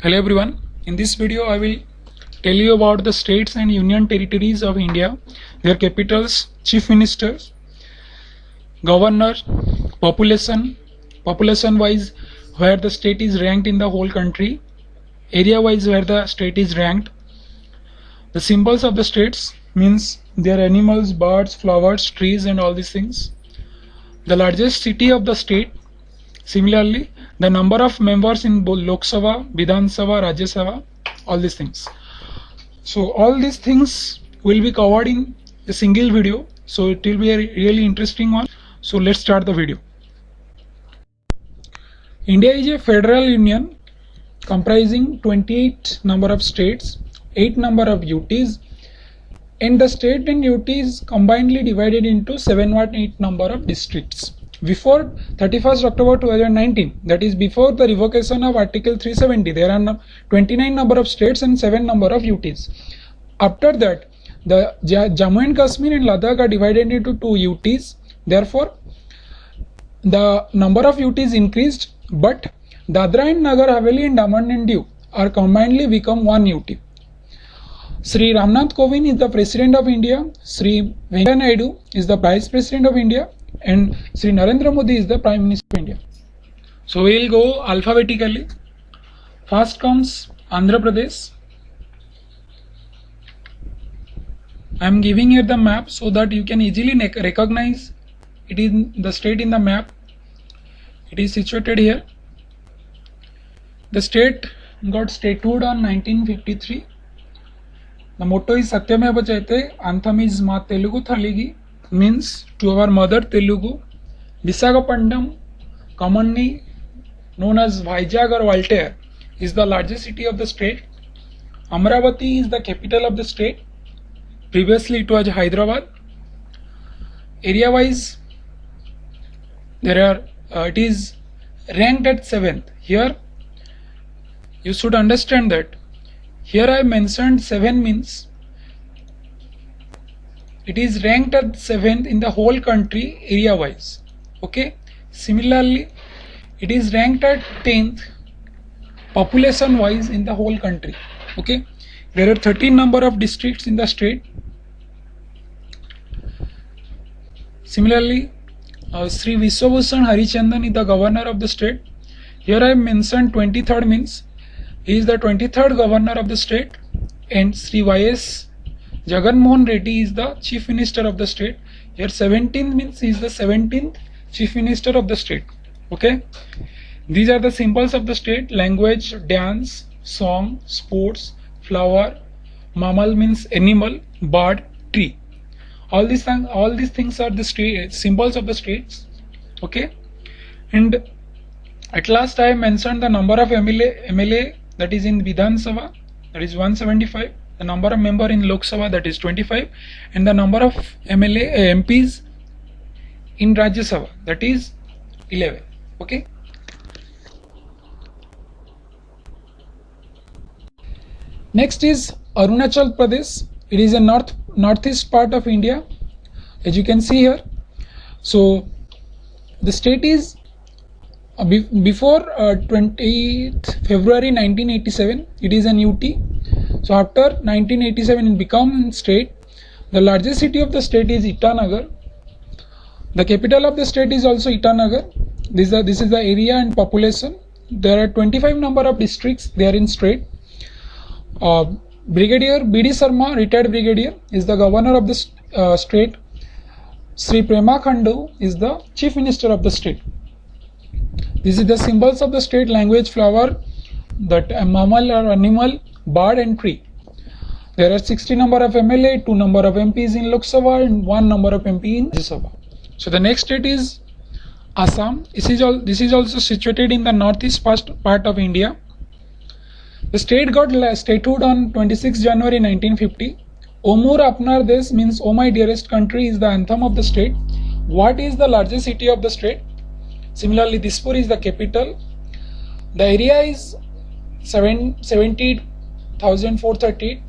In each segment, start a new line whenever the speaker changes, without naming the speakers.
Hello everyone. In this video I will tell you about the states and union territories of India, their capitals, chief ministers, governor, population wise where the state is ranked in the whole country, area wise where the state is ranked. The symbols of the states means their animals, birds, flowers, trees and all these things. The largest city of the state, similarly the number of members in both Lok Sabha, Vidhan Sabha, Rajya Sabha, all these things. So all these things will be covered in a single video, so it will be a really interesting one. So let's start the video. India is a federal union comprising 28 number of states, 8 number of UTs, and the state and UTs combinedly divided into 708 number of districts. Before 31st October 2019, that is before the revocation of Article 370, there are 29 number of states and 7 number of UTs. After that, the Jammu and Kashmir and Ladakh are divided into 2 UTs. Therefore, the number of UTs increased, but Dadra and Nagar Haveli and Daman and Diu are combinedly become 1 UT. Sri Ramnath Kovind is the President of India, Sri Venkaiah Naidu is the Vice President of India, and Sri Narendra Modi is the Prime Minister of India. So we will go alphabetically. First comes Andhra Pradesh. I am giving here the map so that you can easily recognize it is the state in the map. It is situated here. The state got statehood on 1953. The motto is Satyameva Jayate, anthem is Ma Telugu Thaligi, means to our mother Telugu. Visakhapatnam, commonly known as Vizag or Valtair, is the largest city of the state. Amravati is the capital of the state. Previously it was Hyderabad. Area wise, it is ranked at 7th. Here you should understand that here I mentioned 7 means it is ranked at 7th in the whole country area wise. Okay. Similarly, it is ranked at 10th population wise in the whole country. Okay. There are 13 number of districts in the state. Similarly, Sri Vishwabhushan Harichandan is the governor of the state. Here I mentioned 23rd means he is the 23rd governor of the state, and Sri Y.S. Jagan Mohan Reddy is the chief minister of the state. Here 17th means he is the 17th chief minister of the state. Okay. These are the symbols of the state: language, dance, song, sports, flower, mammal means animal, bird, tree. All these things are the symbols of the states. Okay. And at last I mentioned the number of MLA that is in Vidhan Sabha, that is 175. The number of member in Lok Sabha, that is 25, and the number of MPs in Rajya Sabha, that is 11. Okay. Next is Arunachal Pradesh. It is a northeast part of India, as you can see here. So the state is before 20th February 1987, it is an UT. So after 1987 it became state. The largest city of the state is Itanagar. The capital of the state is also Itanagar. This is the area and population. There are 25 number of districts there in state. Brigadier B.D. Sharma, retired brigadier, is the governor of the state. Sri Prema Khandu is the chief minister of the state. This is the symbols of the state: language, flower, that mammal or animal, bird and tree. There are 60 number of MLA, 2 number of MPs in Lok Sabha and 1 number of MP in Rajya Sabha. So the next state is Assam. This is also situated in the northeast part of India. The state got statehood on 26 January 1950. Omur Apnar Desh means "Oh my dearest country" is the anthem of the state. What is the largest city of the state? Similarly, Dispur is the capital. The area is 70,430.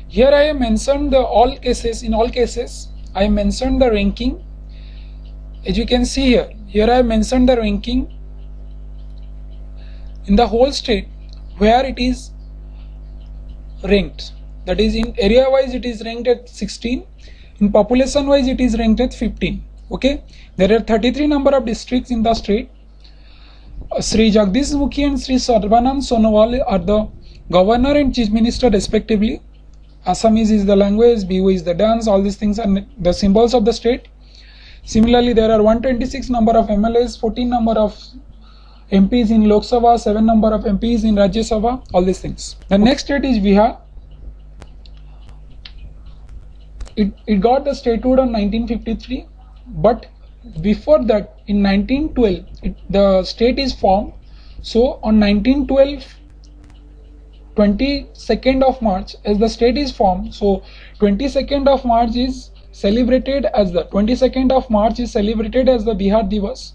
Here I have mentioned in all cases I have mentioned the ranking. As you can see here I have mentioned the ranking in the whole state where it is ranked. That is, in area wise it is ranked at 16, in population wise it is ranked at 15. Okay, there are 33 number of districts in the state. Sri Jagdish Mukhi and Sri Sarbanand Sonowal are the governor and chief minister respectively. Assamese is the language, Bihu is the dance, all these things are the symbols of the state. Similarly, there are 126 number of MLAs, 14 number of MPs in Lok Sabha, 7 number of MPs in Rajya Sabha, all these things. The next state is Bihar. It got the statehood on 1953, but before that, in 1912, the state is formed. So on 1912, 22nd of March, as the state is formed, so 22nd of March is celebrated as the 22nd of March is celebrated as the Bihar Divas.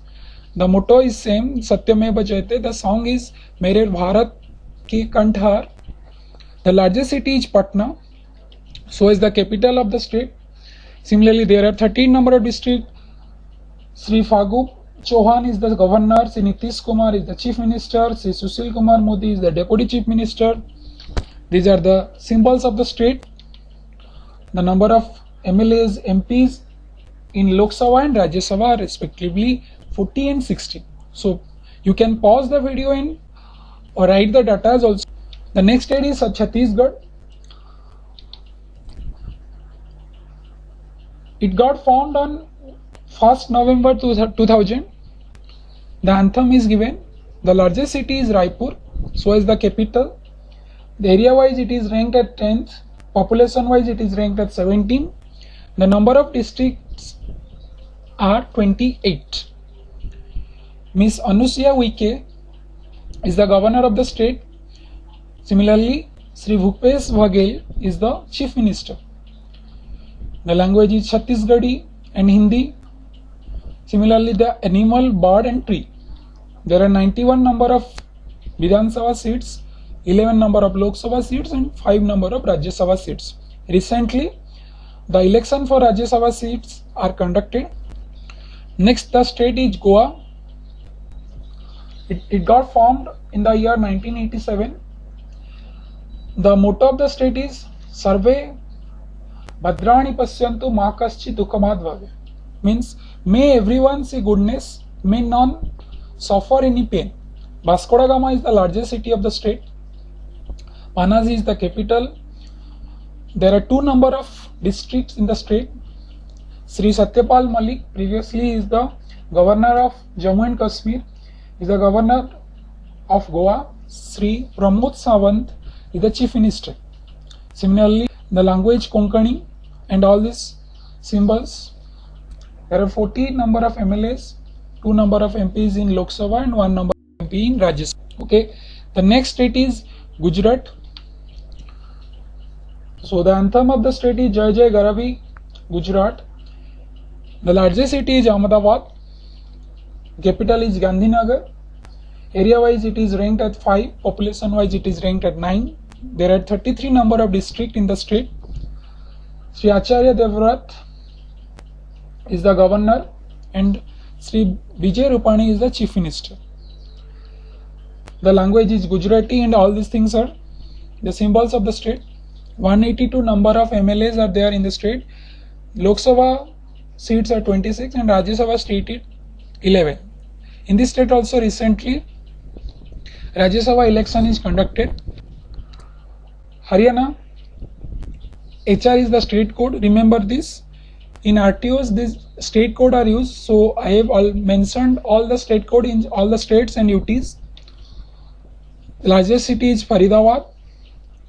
The motto is same, Satyameva Jayate. The song is Mere Bharat Ki Kanthar. The largest city is Patna, so is the capital of the state. Similarly, there are 13 number of districts. Sri Fagu Chauhan is the governor, Sri Nitish Kumar is the chief minister, Sri Sushil Kumar Modi is the deputy chief minister. These are the symbols of the state. The number of MLAs, MPs in Lok Sabha and Rajya Sabha respectively 40 and 60. So you can pause the video and write the data also. The next state is Chhattisgarh. It got formed on 1st November 2000. The anthem is given. The largest city is Raipur, so is the capital. The area wise it is ranked at 10th. Population wise it is ranked at 17. The number of districts are 28. Miss Anusuya Uike is the governor of the state. Similarly, Sri Bhupesh Baghel is the chief minister. The language is Chhattisgarhi and Hindi. Similarly, the animal, bird and tree. There are 91 number of Vidhan Sabha seats, 11 number of Lok Sabha seats and 5 number of Rajya Sabha seats. Recently, the election for Rajya Sabha seats are conducted. Next, the state is Goa. It got formed in the year 1987. The motto of the state is Sarve Bhadrani Pasyantu Ma Kaschit Dukhamad Bhave. Means, may everyone see goodness, may none suffer any pain. Vasco da Gama is the largest city of the state. Panaji is the capital. There are 2 number of districts in the state. Sri Satyapal Malik previously is the governor of Jammu and Kashmir, is the governor of Goa. Sri Pramod Sawant is the chief minister. Similarly, the language Konkani and all these symbols. There are 40 number of MLAs, 2 number of MPs in Lok Sabha and 1 number of MP in Rajya Sabha. Okay. The next state is Gujarat. So the anthem of the state is Jai Jai Garavi, Gujarat. The largest city is Ahmedabad. Capital is Gandhinagar. Area wise it is ranked at 5. Population wise it is ranked at 9. There are 33 number of districts in the state. Sri Acharya Devvrat is the governor and Sri Vijay Rupani is the chief minister. The language is Gujarati and all these things are the symbols of the state. 182 number of MLAs are there in the state. Lok Sabha seats are 26 and Rajya Sabha seat is 11. In this state also recently Rajya Sabha election is conducted. Haryana, HR is the state code. Remember this. In RTOs, this state code are used. So I have mentioned all the state code in all the states and UTs. The largest city is Faridabad.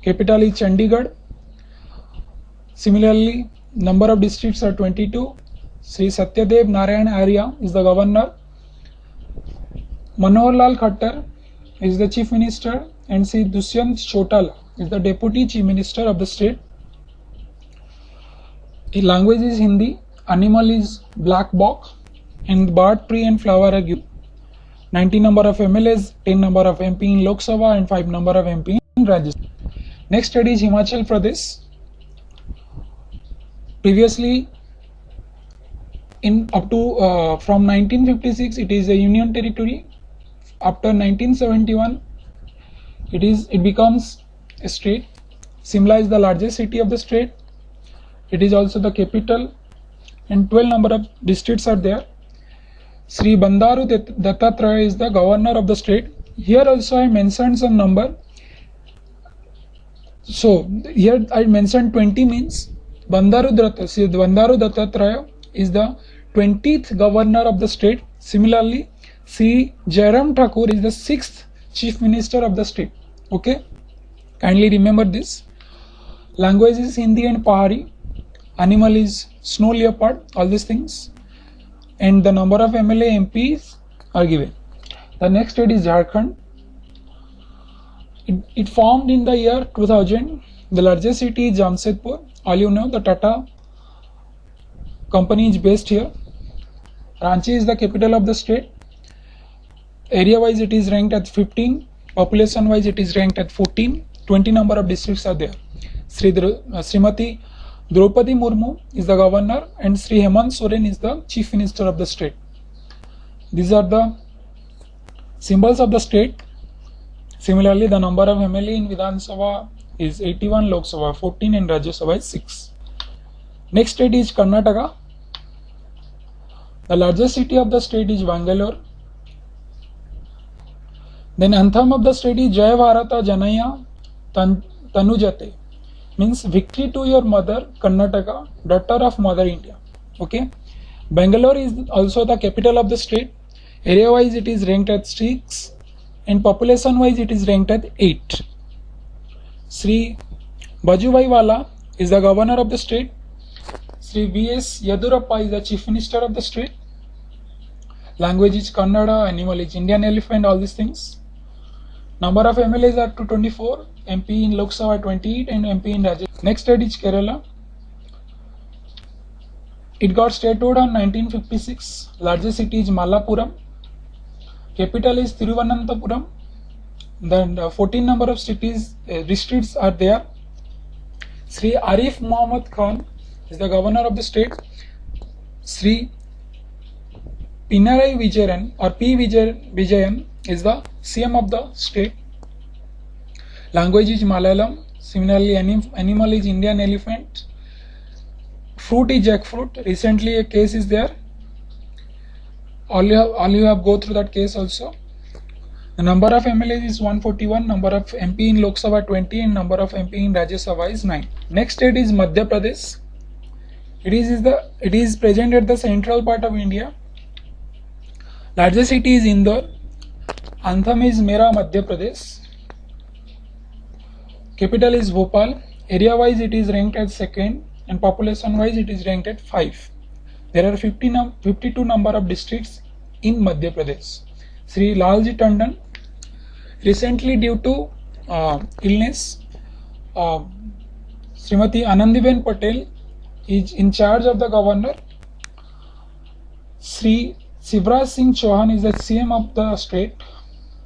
Capital is Chandigarh. Similarly, number of districts are 22. Sri Satyadev Narayan Arya is the governor. Manohar Lal Khattar is the chief minister and Sri Dushyant Chautala is the deputy chief minister of the state. The language is Hindi, animal is black bok and bird, tree and flower are given. 90 number of MLAs, 10 number of MP in Lok Sabha and 5 number of MP in Rajya Sabha. Next state is Himachal Pradesh. Previously, from 1956 it is a union territory. After 1971 it becomes a state. Simla is the largest city of the state. It is also the capital, and 12 number of districts are there. Sri Bandaru Dattatreya is the governor of the state. Here also I mentioned some number. So here I mentioned 20 means Bandaru Dattatreya is the 20th governor of the state. Similarly, Sri Jairam Thakur is the 6th chief minister of the state. Okay, kindly remember this. Language is Hindi and Pahari. Animal is snow leopard. All these things. And the number of MLA MPs are given. The next state is Jharkhand. It formed in the year 2000. The largest city is Jamshedpur. All you know, the Tata company is based here. Ranchi is the capital of the state. Area wise it is ranked at 15. Population wise it is ranked at 14. 20 number of districts are there. Srimati Draupadi Murmu is the governor and Sri Hemant Soren is the chief minister of the state. These are the symbols of the state. Similarly, the number of MLA in Vidhan Sabha is 81, Lok Sabha 14 and Rajya Sabha is 6. Next state is Karnataka. The largest city of the state is Bangalore. Then anthem of the state is Jai Bharata Janaya Tanujate, means victory to your mother Karnataka, daughter of Mother India. Okay, Bangalore is also the capital of the state. Area wise it is ranked at 6 and population wise it is ranked at 8. Sri Vajubhai Vala is the governor of the state. Sri V.S. Yadurappa is the chief minister of the state. Language is Kannada, animal is Indian elephant, all these things. Number of MLAs are 224, MP in Lok Sabha 28 and MP in Rajya. Next state is Kerala. It got statehood on 1956. Largest city is Malappuram. Capital is Thiruvananthapuram. Then 14 number of districts are there. Sri Arif Muhammad Khan is the governor of the state. Sri Pinarayi Vijayan or P. Vijayan is the CM of the state. Language is Malayalam. Similarly, animal is Indian elephant. Fruit is jackfruit. Recently a case is there. All you have go through that case also. The number of MLAs is 141. Number of MP in Lok Sabha 20 and number of MP in Rajya Sabha is 9. Next state is Madhya Pradesh. It is present at the central part of India. Largest city is Indore. Anthem is Mera Madhya Pradesh. Capital is Bhopal. Area wise it is ranked at 2nd and population wise it is ranked at 5. There are 52 number of districts in Madhya Pradesh. Sri Lalji Tandon, recently due to illness, Srimati Anandiben Patel is in charge of the governor. Sri Shivraj Singh Chauhan is the CM of the state.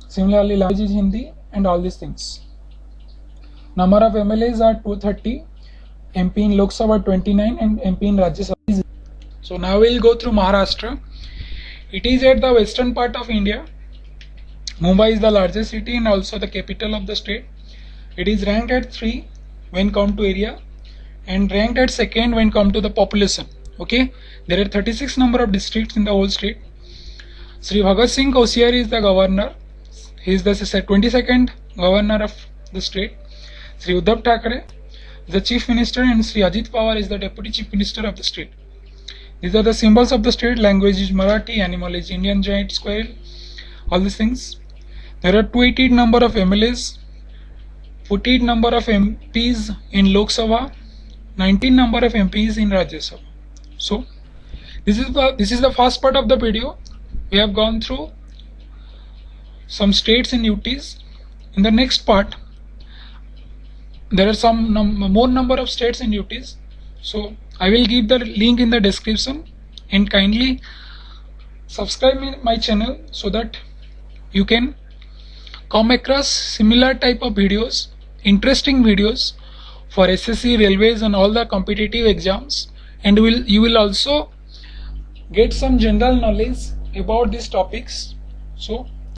Similarly, language is Hindi and all these things. Number of MLAs are 230, MP in Lok Sabha 29 and MP in Rajya Sabha. So now we will go through Maharashtra. It is at the western part of India. Mumbai is the largest city and also the capital of the state. It is ranked at 3 when come to area and ranked at 2nd when come to the population. Okay, there are 36 number of districts in the whole state. Sri Bhagat Singh Koshyari is the governor. He is the 22nd governor of the state. Sri Uddhav Thackeray is the chief minister and Sri Ajit Pawar is the deputy chief minister of the state. These are the symbols of the state. Language is Marathi, animal is Indian giant squirrel, all these things. There are 288 number of MLAs, 48 number of MPs in Lok Sabha, 19 number of MPs in Rajya Sabha. So this is the first part of the video. We have gone through some states and UTs. In the next part, there are some more number of states and UTs. So I will give the link in the description and kindly subscribe my channel so that you can come across similar type of videos, interesting videos for SSC, railways and all the competitive exams, and you will also get some general knowledge about these topics. So